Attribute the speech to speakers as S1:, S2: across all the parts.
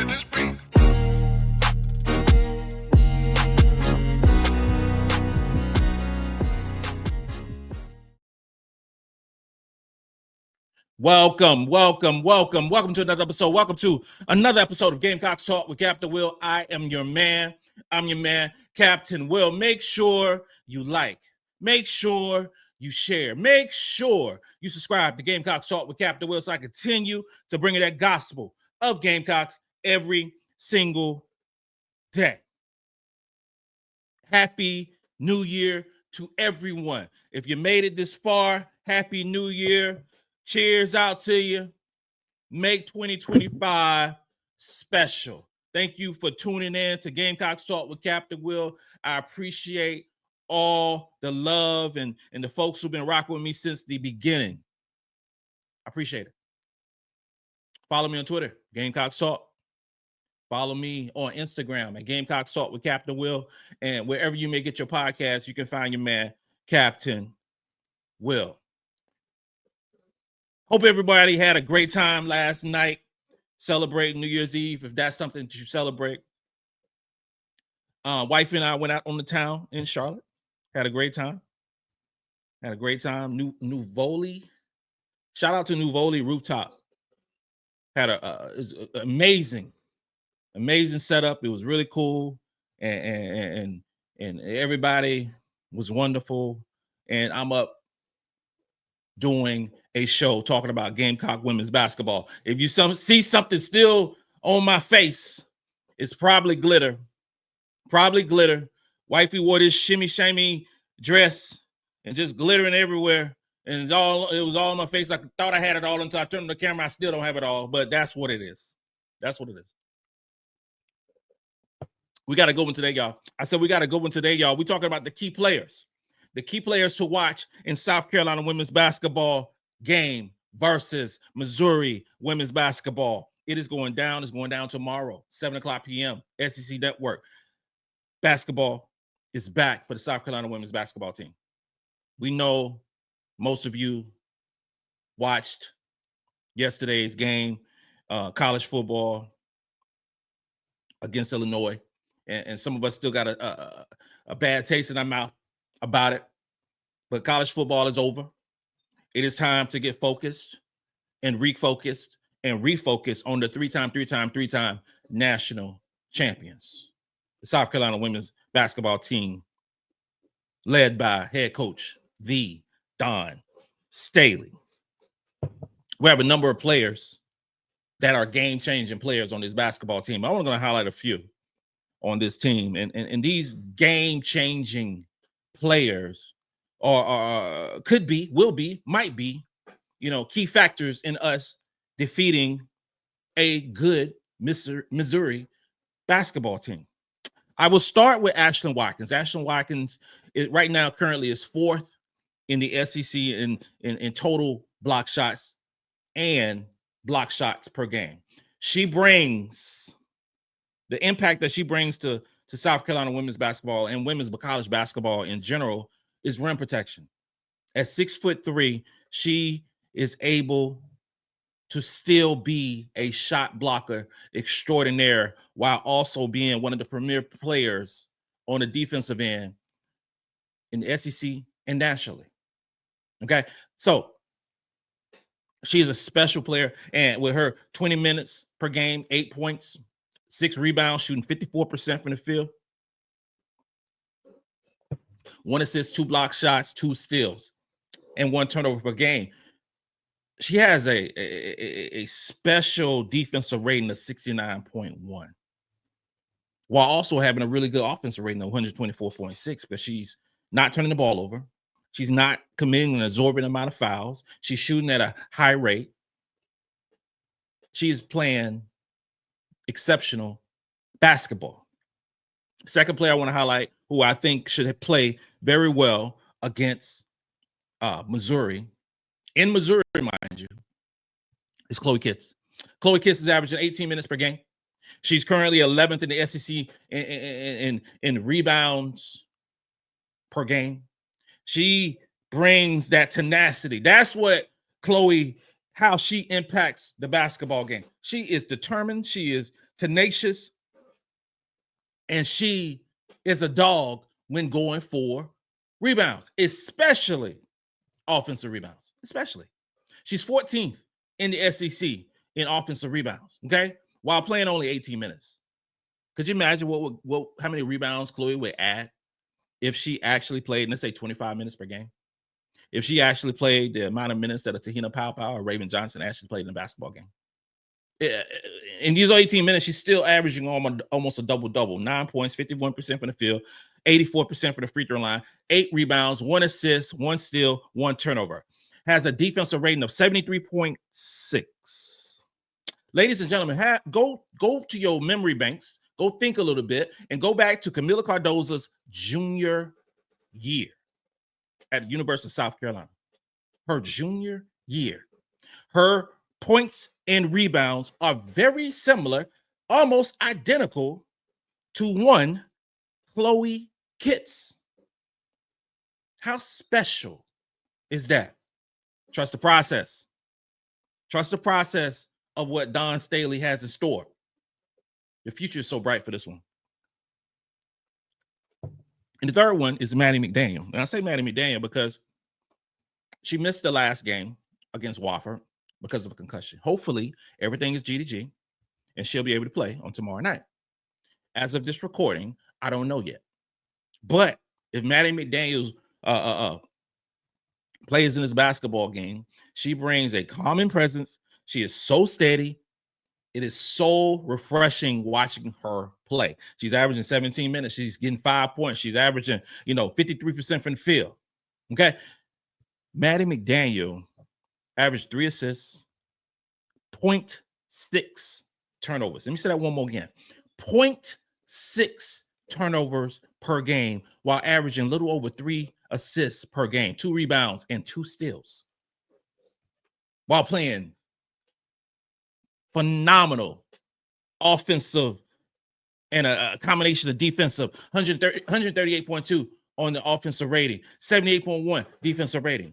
S1: let this beat.
S2: Welcome to another episode. Welcome to another episode of Gamecocks Talk with Captain Will. I am your man. I'm your man, Captain Will. Make sure you like. Make sure you share. Make sure you subscribe to Gamecocks Talk with Captain Will so I continue to bring you that gospel of Gamecocks every single day. Happy New Year to everyone. If you made it this far, Happy New Year. Cheers out to you. Make 2025 special. Thank you for tuning in to Gamecocks Talk with Captain Will. I appreciate all the love and the folks who've been rocking with me since the beginning. I appreciate it. Follow me on Twitter, Gamecocks Talk. Follow me on Instagram at Gamecocks Talk with Captain Will. And wherever you may get your podcast, you can find your man, Captain Will. Hope everybody had a great time last night celebrating New Year's Eve, if that's something that you celebrate. Wife and I went out on the town in Charlotte. Had a great time. Nuvoli. Shout out to Nuvoli Rooftop. Had an amazing setup. It was really cool. And everybody was wonderful. And I'm up doing a show talking about Gamecock women's basketball. If you see something still on my face, it's probably glitter. Wifey wore this shimmy dress and just glittering everywhere. And it was all on my face. I thought I had it all until I turned on the camera. I still don't have it all, but that's what it is. We got to go in today, y'all. I said we got to go in today, y'all. We're talking about the key players. The key players to watch in South Carolina women's basketball game versus Missouri women's basketball. It is going down. It's going down tomorrow, 7:00 p.m. SEC Network. Basketball is back for the South Carolina women's basketball team. We know most of you watched yesterday's game, college football against Illinois, and some of us still got a bad taste in our mouth about it. But college football is over. It is time to get focused and refocused and refocus on the three-time national champions, the South Carolina women's basketball team, led by head coach Don Staley. We have a number of players that are game-changing players on this basketball team. I'm going to highlight a few on this team, and these game-changing players are could be, will be, might be, key factors in us defeating a good Missouri basketball team. I will start with Ashlyn Watkins. Ashlyn Watkins right now currently is fourth in the SEC in total block shots and block shots per game. She brings the impact that she brings to South Carolina women's basketball and women's college basketball in general is rim protection. At 6'3", she is able to still be a shot blocker extraordinaire while also being one of the premier players on the defensive end in the SEC and nationally. Okay, so she is a special player, and with her 20 minutes per game, 8 points, 6 rebounds, shooting 54% from the field, 1 assist, 2 block shots, 2 steals, and 1 turnover per game. She has a special defensive rating of 69.1, while also having a really good offensive rating of 124.6, because she's not turning the ball over. She's not committing an absorbent amount of fouls. She's shooting at a high rate. She is playing exceptional basketball. Second player I want to highlight, who I think should play very well against Missouri, in Missouri, mind you, is Chloe Kitts. Chloe Kitts is averaging 18 minutes per game. She's currently 11th in the SEC in rebounds per game. She brings that tenacity. That's what Chloe, how she impacts the basketball game. She is determined. She is tenacious, and she is a dog when going for rebounds, especially offensive rebounds, especially. She's 14th in the SEC in offensive rebounds, okay, while playing only 18 minutes. Could you imagine how many rebounds Chloe would add if she actually played, let's say 25 minutes per game? If she actually played the amount of minutes that a te-hina Pow or Raven Johnson actually played in a basketball game. In these 18 minutes, she's still averaging almost a double-double. 9 points, 51% from the field, 84% for the free throw line, 8 rebounds, 1 assist, 1 steal, 1 turnover. Has a defensive rating of 73.6. Ladies and gentlemen, go to your memory banks, go think a little bit, and go back to Kamilla Cardozo's junior year at the University of South Carolina. Her junior year. Her points and rebounds are very similar, almost identical to one Chloe Kitts. How special is that? Trust the process. Trust the process of what Don Staley has in store. The future is so bright for this one. And the third one is Maddy McDaniel. And I say Maddy McDaniel because she missed the last game against Wofford because of a concussion. Hopefully, everything is G to G, and she'll be able to play on tomorrow night. As of this recording, I don't know yet. But if Maddy McDaniel plays in this basketball game, she brings a calming presence. She is so steady. It is so refreshing watching her play. She's averaging 17 minutes. She's getting 5 points. She's averaging, 53% from the field. Okay. Maddy McDaniel averaged 3 assists, 0.6 turnovers. Let me say that one more again. 0.6 turnovers per game while averaging a little over 3 assists per game, 2 rebounds and 2 steals while playing phenomenal offensive and a combination of defensive, 138.2 on the offensive rating, 78.1 defensive rating.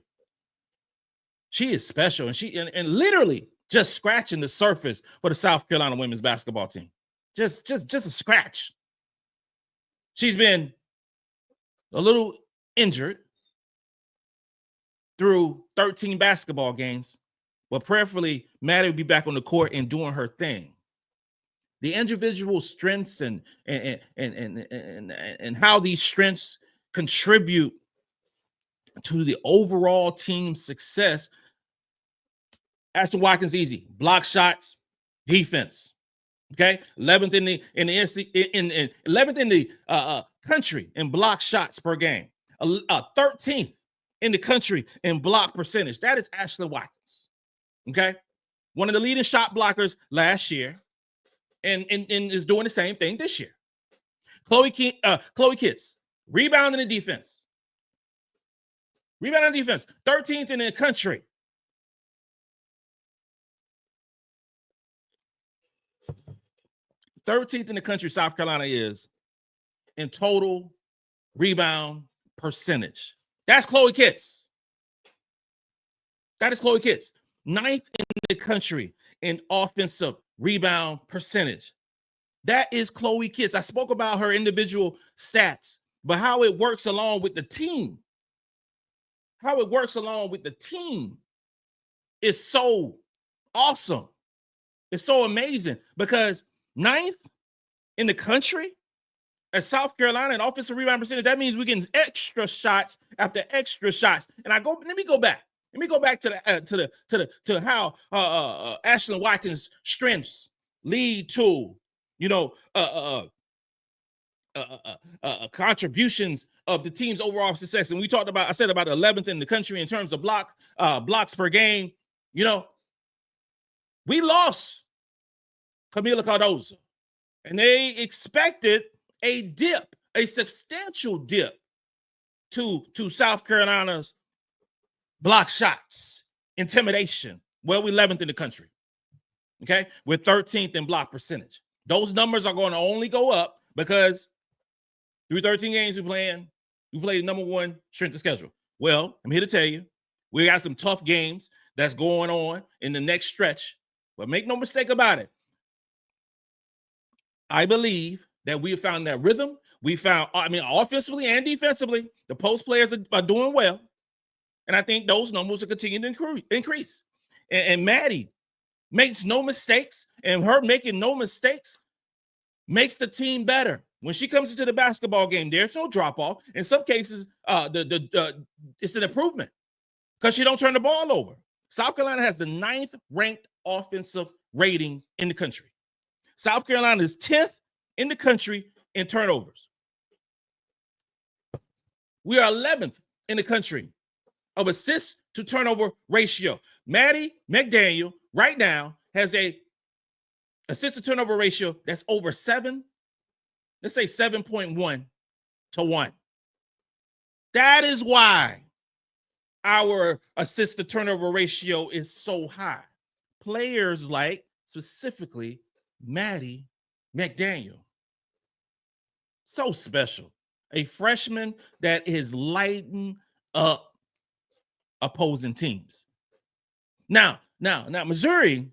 S2: She is special, and literally just scratching the surface for the South Carolina women's basketball team. Just a scratch. She's been a little injured through 13 basketball games, but prayerfully, Maddy will be back on the court and doing her thing. The individual strengths and how these strengths contribute to the overall team success. Ashlyn Watkins, easy. Block shots, defense. Okay, 11th in the 11th in the country in block shots per game. 13th in the country in block percentage. That is Ashlyn Watkins. Okay, one of the leading shot blockers last year, and is doing the same thing this year. Chloe Kitts, rebounding in defense. 13th in the country. 13th in the country, South Carolina is in total rebound percentage. That's Chloe Kitts. That is Chloe Kitts. 9th in the country in offensive rebound percentage. That is Chloe Kitts. I spoke about her individual stats, but how it works along with the team. How it works along with the team is so awesome. It's so amazing because 9th in the country at South Carolina in offensive rebound percentage, that means we're getting extra shots after extra shots. And let me go back. Let me go back to how Ashlyn Watkins' strengths lead to, contributions of the team's overall success. And I said about 11th in the country in terms of blocks per game. We lost Kamilla Cardozo, and they expected a dip, a substantial dip to South Carolina's block shots, intimidation. Well, we're 11th in the country. Okay, we're 13th in block percentage. Those numbers are going to only go up because through 13 games we played the number 1 strength of schedule. Well, I'm here to tell you, we got some tough games that's going on in the next stretch. But make no mistake about it. I believe that we found that rhythm. We found, offensively and defensively, the post players are doing well. And I think those numbers will continue to increase. And Maddy makes no mistakes, and her making no mistakes makes the team better. When she comes into the basketball game, there's no drop off. In some cases, it's an improvement because she don't turn the ball over. South Carolina has the 9th ranked offensive rating in the country. South Carolina is 10th in the country in turnovers. We are 11th in the country of assists to turnover ratio. Maddy McDaniel right now has a assist to turnover ratio that's over 7. Let's say 7.1 to 1. That is why our assist to turnover ratio is so high. Players like, specifically, Maddy McDaniel. So special. A freshman that is lighting up opposing teams. Now, Missouri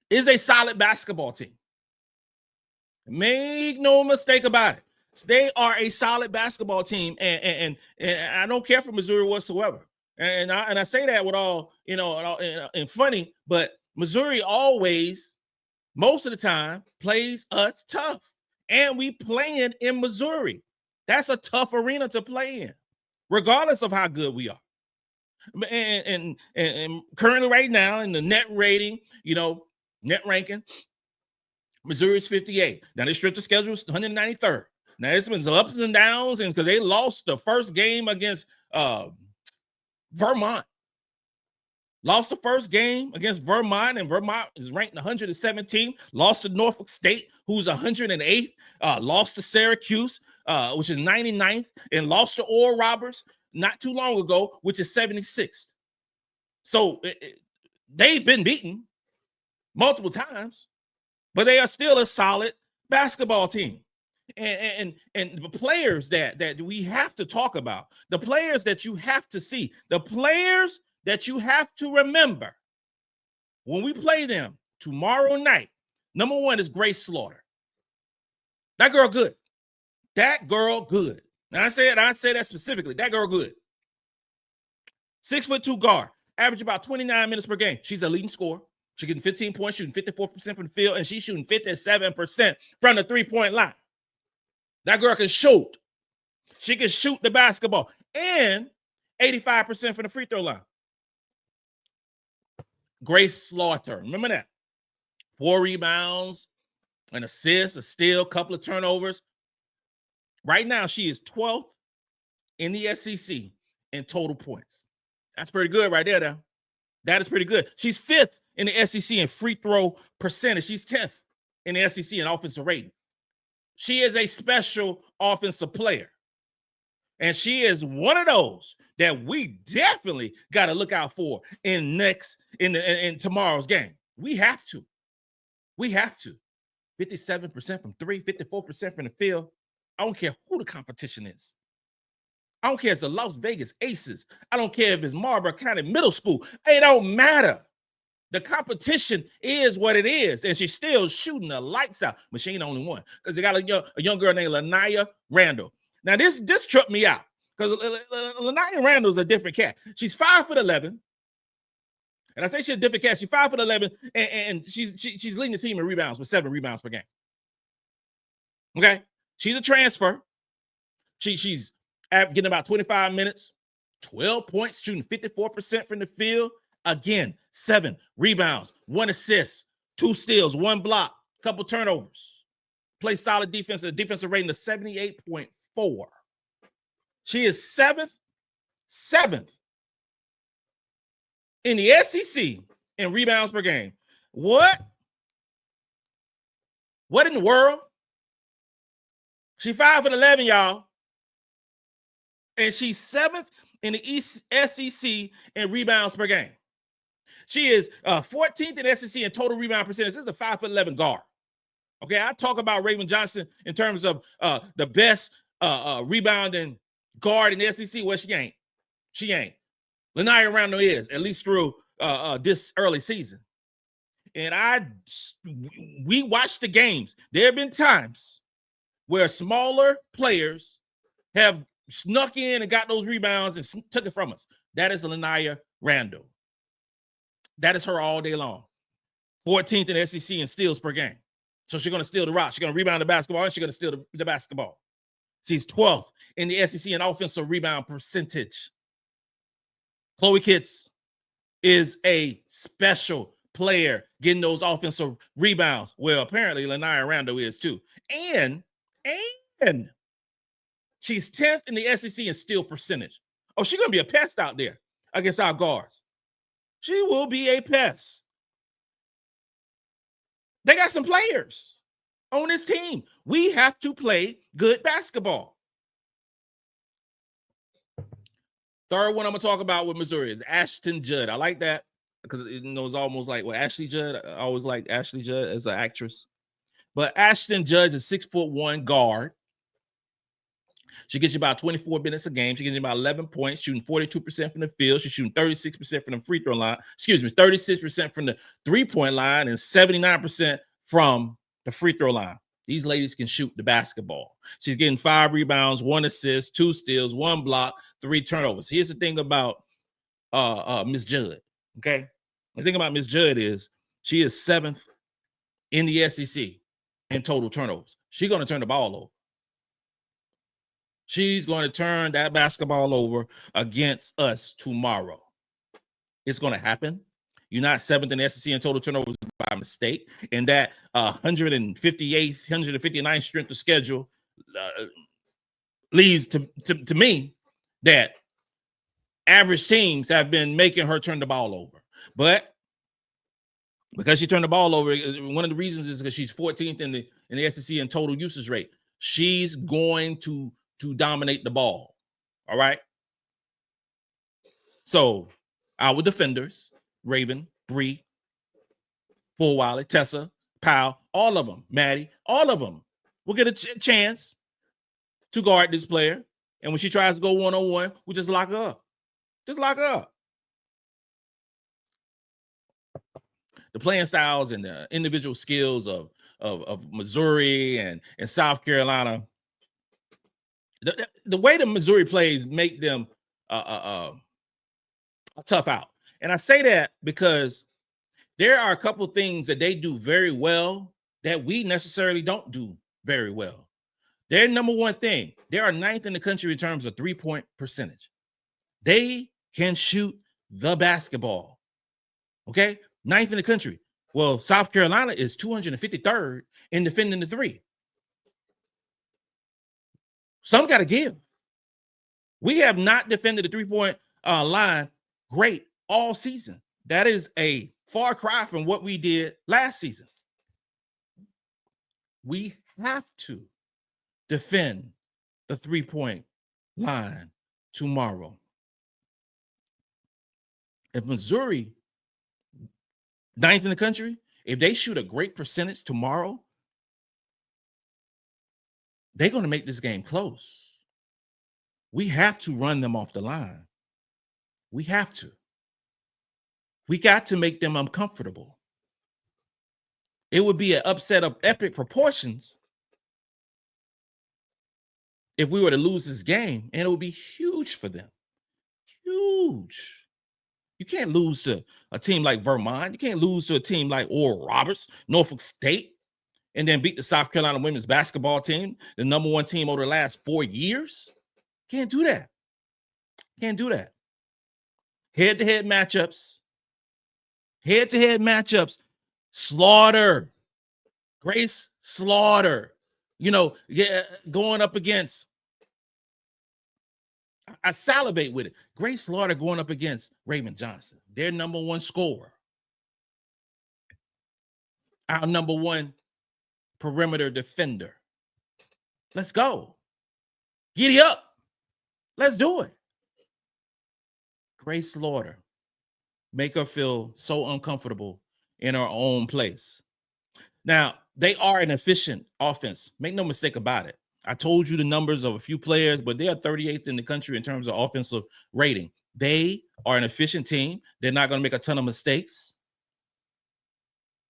S2: is a solid basketball team. Make no mistake about it. They are a solid basketball team, and I don't care for Missouri whatsoever. And I say that with all, and funny, but Missouri always, most of the time, plays us tough. And we playing in Missouri. That's a tough arena to play in, regardless of how good we are. And currently right now in the net rating, net ranking, Missouri is 58. Now they stripped the schedule 193rd. Now it's been ups and downs, and because they lost the first game against Vermont. Lost the first game against Vermont, and Vermont is ranked 117th. Lost to Norfolk State, who's 108th. Lost to Syracuse, which is 99th, and lost to Oral Roberts not too long ago, which is 76th. So they've been beaten multiple times, but they are still a solid basketball team. And the players that we have to talk about, the players that you have to see, the players that you have to remember when we play them tomorrow night. Number one is Grace Slaughter. That girl good. That girl good. Now I say that specifically. That girl good. 6'2" guard, average about 29 minutes per game. She's a leading scorer. She's getting 15 points, shooting 54% from the field, and she's shooting 57% from the three-point line. That girl can shoot. She can shoot the basketball, and 85% from the free throw line. Grace Slaughter, remember that? 4 rebounds, an assist, a steal, couple of turnovers. Right now, she is 12th in the SEC in total points. That's pretty good right there, though. That is pretty good. She's 5th in the SEC in free throw percentage. She's 10th in the SEC in offensive rating. She is a special offensive player. And she is one of those that we definitely got to look out for in tomorrow's game. We have to. 57% from 3, 54% from the field. I don't care who the competition is. I don't care if it's the Las Vegas Aces. I don't care if it's Marlboro County Middle School. It don't matter. The competition is what it is, and she's still shooting the lights out. But she ain't the only one, because they got a young girl named Laniah Randle. Now, this tripped me out, because Laniah Randle is a different cat. She's 5'11", and I say she's a different cat. She's 5'11", and she's leading the team in rebounds with 7 rebounds per game. Okay, she's a transfer. She's getting about 25 minutes, 12 points, shooting 54% from the field. Again, 7 rebounds, 1 assist, 2 steals, 1 block, couple turnovers. Play solid defense, a defensive rating of 78.4. She is 7th in the SEC in rebounds per game. What in the world? She's 5'11", y'all. And she's 7th in the SEC in rebounds per game. She is 14th in SEC in total rebound percentage. This is a 5'11" guard. Okay, I talk about Raven Johnson in terms of the best rebounding guard in the SEC. Well, she ain't. Laniah Randle is, at least through this early season. and we watched the games. There have been times where smaller players have snuck in and got those rebounds and took it from us. That is Laniah Randle. That is her all day long. 14th in SEC in steals per game. So she's going to steal the rock. She's going to rebound the basketball, and she's going to steal the basketball. She's 12th in the SEC in offensive rebound percentage. Chloe Kitts is a special player getting those offensive rebounds. Well, apparently Laniah Randle is too. And she's 10th in the SEC in steal percentage. Oh, she's going to be a pest out there against our guards. She will be a pest. They got some players on this team. We have to play good basketball. Third one I'm going to talk about with Missouri is Ashton Judd. I like that because it's almost like Ashley Judd. I always like Ashley Judd as an actress. But Ashton Judd is 6'1" guard. She gets you about 24 minutes a game. She gets you about 11 points, shooting 42% from the field. She's shooting 36% from the free throw line. 36% from the three-point line and 79% from the free throw line. These ladies can shoot the basketball. She's getting 5 rebounds, 1 assist, 2 steals, 1 block, 3 turnovers. Here's the thing about Miss Judd, okay? The thing about Miss Judd is she is 7th in the SEC in total turnovers. She's going to turn the ball over. She's going to turn that basketball over against us tomorrow. It's going to happen. You're not 7th in the SEC in total turnovers by mistake. And that 158th, 159th strength of schedule leads to me that average teams have been making her turn the ball over. But because she turned the ball over, one of the reasons is because she's 14th in the SEC in total usage rate. She's going to dominate the ball. All right. So our defenders, Raven, Bree, Fulwiley, Tessa, Powell, all of them, Maddy, all of them will get a chance to guard this player. And when she tries to go one-on-one, we just lock her up. Just lock her up. The playing styles and the individual skills of Missouri and South Carolina, the way the Missouri plays make them tough out. And I say that because there are a couple of things that they do very well that we necessarily don't do very well. Their number one thing, they are 9th in the country in terms of three-point percentage. They can shoot the basketball. Okay? 9th in the country. Well, South Carolina is 253rd in defending the three. Some got to give. We have not defended the three-point line great all season. That is a far cry from what we did last season. We have to defend the three-point line tomorrow. If Missouri, 9th in the country, if they shoot a great percentage tomorrow, they're going to make this game close. We have to run them off the line. We have to. We got to make them uncomfortable. It would be an upset of epic proportions if we were to lose this game, and it would be huge for them. Huge. You can't lose to a team like Vermont. You can't lose to a team like Oral Roberts, Norfolk State, and then beat the South Carolina women's basketball team, the number 1 team over the last 4 years. Can't do that. Can't do that. Head-to-head matchups. Head-to-head matchups. Slaughter. Grace Slaughter. Going up against, I salivate with it. Grace Slaughter going up against Raven Johnson, their number 1 scorer. Our number 1 perimeter defender. Let's go. Giddy up. Let's do it. Grace Slaughter. Make her feel so uncomfortable in her own place. Now, they are an efficient offense. Make no mistake about it. I told you the numbers of a few players, but they are 38th in the country in terms of offensive rating. They are an efficient team. They're not going to make a ton of mistakes.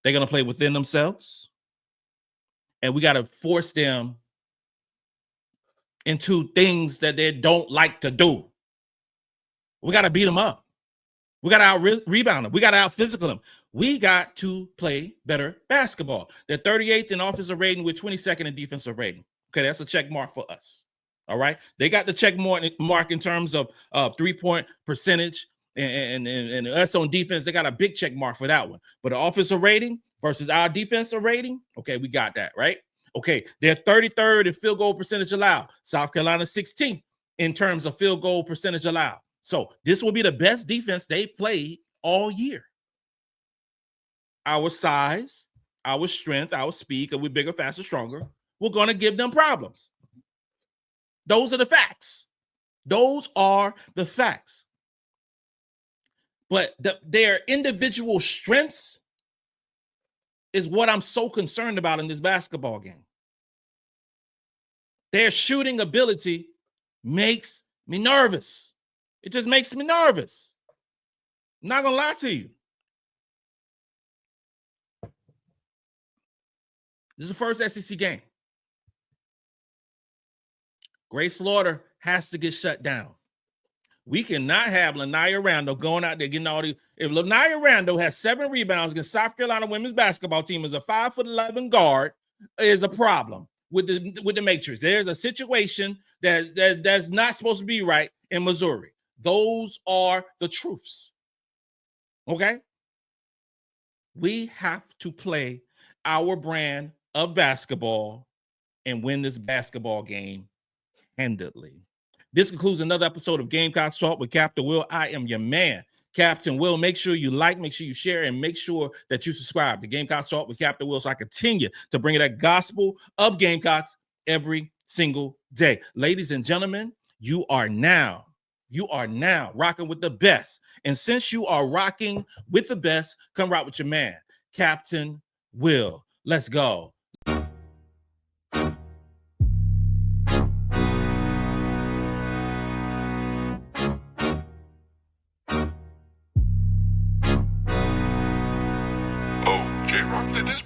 S2: They're going to play within themselves. And we got to force them into things that they don't like to do. We got to beat them up. We got to out-rebound them. We got to out-physical them. We got to play better basketball. They're 38th in offensive rating with 22nd in defensive rating. Okay, that's a check mark for us. All right? They got the check mark in terms of three-point percentage and us on defense. They got a big check mark for that one. But the offensive rating versus our defensive rating, okay, we got that, right? Okay, they're 33rd in field goal percentage allowed. South Carolina 16th in terms of field goal percentage allowed. So this will be the best defense they've played all year. Our size, our strength, our speed, because we're bigger, faster, stronger, we're going to give them problems. Those are the facts. Those are the facts. But their individual strengths is what I'm so concerned about in this basketball game. Their shooting ability makes me nervous. It just makes me nervous. I'm not going to lie to you. This is the first SEC game. Grace Slaughter has to get shut down. We cannot have Laniah Randle going out there getting all these. If Laniah Randle has 7 rebounds against South Carolina women's basketball team as a 5'11" guard, is a problem with the matrix. There's a situation that's not supposed to be right in Missouri. Those are the truths. Okay? We have to play our brand of basketball and win this basketball game handedly. This concludes another episode of Gamecocks Talk with Captain Will. I am your man, Captain Will. Make sure you like, make sure you share, and make sure that you subscribe to Gamecocks Talk with Captain Will so I continue to bring you that gospel of Gamecocks every single day. Ladies and gentlemen, you are now rocking with the best. And since you are rocking with the best, come rock with your man, Captain Will. Let's go.
S1: J-Rock did this